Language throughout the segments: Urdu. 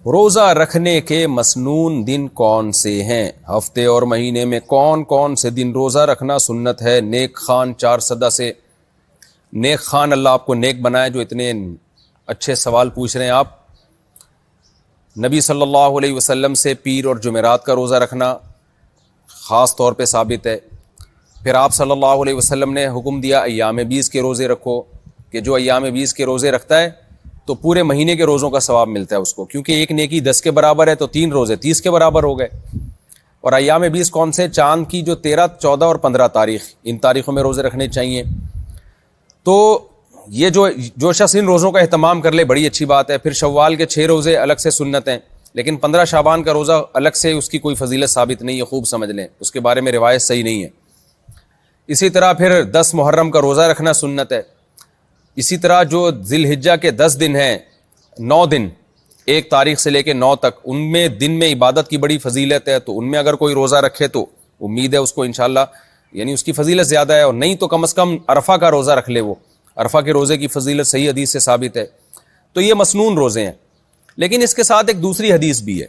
روزہ رکھنے کے مسنون دن کون سے ہیں؟ ہفتے اور مہینے میں کون کون سے دن روزہ رکھنا سنت ہے؟ نیک خان 4 صدہ سے، نیک خان اللہ آپ کو نیک بنائے جو اتنے اچھے سوال پوچھ رہے ہیں آپ۔ نبی صلی اللہ علیہ وسلم سے پیر اور جمعرات کا روزہ رکھنا خاص طور پہ ثابت ہے۔ پھر آپ صلی اللہ علیہ وسلم نے حکم دیا ایام 20 کے روزے رکھو، کہ جو ایام 20 کے روزے رکھتا ہے تو پورے مہینے کے روزوں کا ثواب ملتا ہے اس کو، کیونکہ ایک نیکی 10 کے برابر ہے تو 3 روزے 30 کے برابر ہو گئے۔ اور ایام 20 کون سے؟ چاند کی جو 13، 14 اور 15 تاریخ، ان تاریخوں میں روزے رکھنے چاہیے۔ تو یہ جو شخص ان روزوں کا اہتمام کر لے بڑی اچھی بات ہے۔ پھر شوال کے 6 روزے الگ سے سنت ہیں، لیکن 15 شعبان کا روزہ الگ سے اس کی کوئی فضیلت ثابت نہیں ہے، خوب سمجھ لیں، اس کے بارے میں روایت صحیح نہیں ہے۔ اسی طرح پھر 10 محرم کا روزہ رکھنا سنت ہے۔ اسی طرح جو ذی الحجہ کے 10 دن ہیں، 9 دن، 1 تاریخ سے لے کے 9 تک، ان میں دن میں عبادت کی بڑی فضیلت ہے، تو ان میں اگر کوئی روزہ رکھے تو امید ہے اس کو انشاءاللہ یعنی اس کی فضیلت زیادہ ہے، اور نہیں تو کم از کم عرفہ کا روزہ رکھ لے۔ وہ عرفہ کے روزے کی فضیلت صحیح حدیث سے ثابت ہے۔ تو یہ مسنون روزے ہیں، لیکن اس کے ساتھ ایک دوسری حدیث بھی ہے۔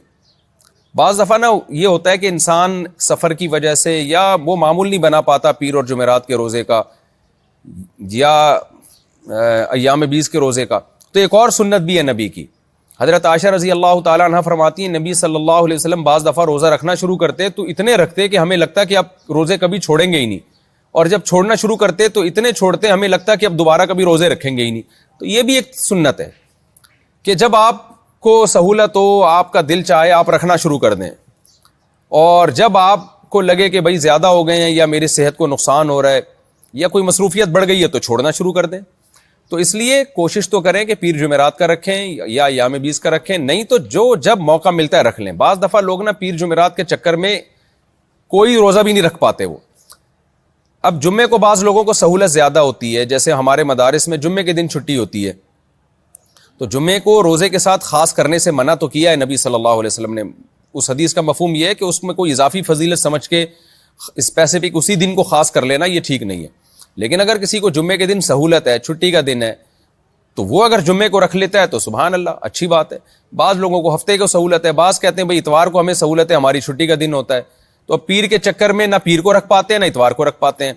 بعض دفعہ یہ ہوتا ہے کہ انسان سفر کی وجہ سے یا وہ معمول نہیں بنا پاتا پیر اور جمعرات کے روزے کا یا ایام 20 کے روزے کا، تو ایک اور سنت بھی ہے نبی کی۔ حضرت عائشہ رضی اللہ تعالیٰ عنہ فرماتی ہیں نبی صلی اللہ علیہ وسلم بعض دفعہ روزہ رکھنا شروع کرتے تو اتنے رکھتے کہ ہمیں لگتا کہ اب روزے کبھی چھوڑیں گے ہی نہیں، اور جب چھوڑنا شروع کرتے تو اتنے چھوڑتے ہمیں لگتا کہ اب دوبارہ کبھی روزے رکھیں گے ہی نہیں۔ تو یہ بھی ایک سنت ہے کہ جب آپ کو سہولت ہو، آپ کا دل چاہے، آپ رکھنا شروع کر دیں، اور جب آپ کو لگے کہ بھائی زیادہ ہو گئے ہیں یا میری صحت کو نقصان ہو رہا ہے یا کوئی مصروفیت بڑھ گئی ہے تو چھوڑنا شروع کر دیں۔ تو اس لیے کوشش تو کریں کہ پیر جمعرات کا رکھیں یا ایام 20 کا رکھیں، نہیں تو جب موقع ملتا ہے رکھ لیں۔ بعض دفعہ لوگ پیر جمعرات کے چکر میں کوئی روزہ بھی نہیں رکھ پاتے وہ۔ اب جمعے کو بعض لوگوں کو سہولت زیادہ ہوتی ہے، جیسے ہمارے مدارس میں جمعے کے دن چھٹی ہوتی ہے، تو جمعے کو روزے کے ساتھ خاص کرنے سے منع تو کیا ہے نبی صلی اللہ علیہ وسلم نے۔ اس حدیث کا مفہوم یہ ہے کہ اس میں کوئی اضافی فضیلت سمجھ کے اسپیسیفک اسی دن کو خاص کر لینا یہ ٹھیک نہیں ہے۔ لیکن اگر کسی کو جمعے کے دن سہولت ہے، چھٹی کا دن ہے، تو وہ اگر جمعے کو رکھ لیتا ہے تو سبحان اللہ، اچھی بات ہے۔ بعض لوگوں کو ہفتے کو سہولت ہے، بعض کہتے ہیں بھئی اتوار کو ہمیں سہولت ہے، ہماری چھٹی کا دن ہوتا ہے، تو اب پیر کے چکر میں نہ پیر کو رکھ پاتے ہیں نہ اتوار کو رکھ پاتے ہیں۔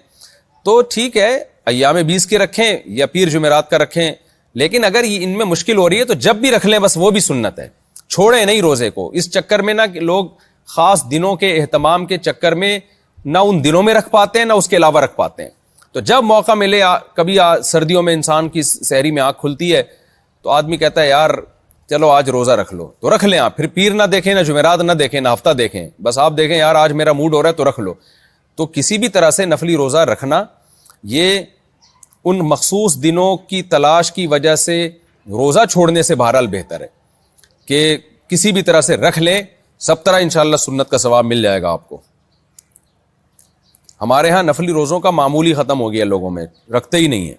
تو ٹھیک ہے، ایام 20 کے رکھیں یا پیر جمعرات کا رکھیں، لیکن اگر ان میں مشکل ہو رہی ہے تو جب بھی رکھ لیں، بس وہ بھی سنت ہے۔ چھوڑیں نہیں روزے کو اس چکر میں، نہ کہ لوگ خاص دنوں کے اہتمام کے چکر میں نہ ان دنوں میں رکھ پاتے ہیں نہ اس کے علاوہ رکھ پاتے ہیں۔ تو جب موقع ملے، کبھی سردیوں میں انسان کی سحری میں آنکھ کھلتی ہے تو آدمی کہتا ہے یار چلو آج روزہ رکھ لو، تو رکھ لیں آپ۔ پھر پیر نہ دیکھیں، نہ جمعرات نہ دیکھیں، نہ ہفتہ دیکھیں، بس آپ دیکھیں یار آج میرا موڈ ہو رہا ہے تو رکھ لو۔ تو کسی بھی طرح سے نفلی روزہ رکھنا یہ ان مخصوص دنوں کی تلاش کی وجہ سے روزہ چھوڑنے سے بہرحال بہتر ہے کہ کسی بھی طرح سے رکھ لیں، سب طرح انشاءاللہ سنت کا ثواب مل جائے گا آپ کو۔ ہمارے ہاں نفلی روزوں کا معمولی ختم ہو گیا، لوگوں میں رکھتے ہی نہیں ہیں۔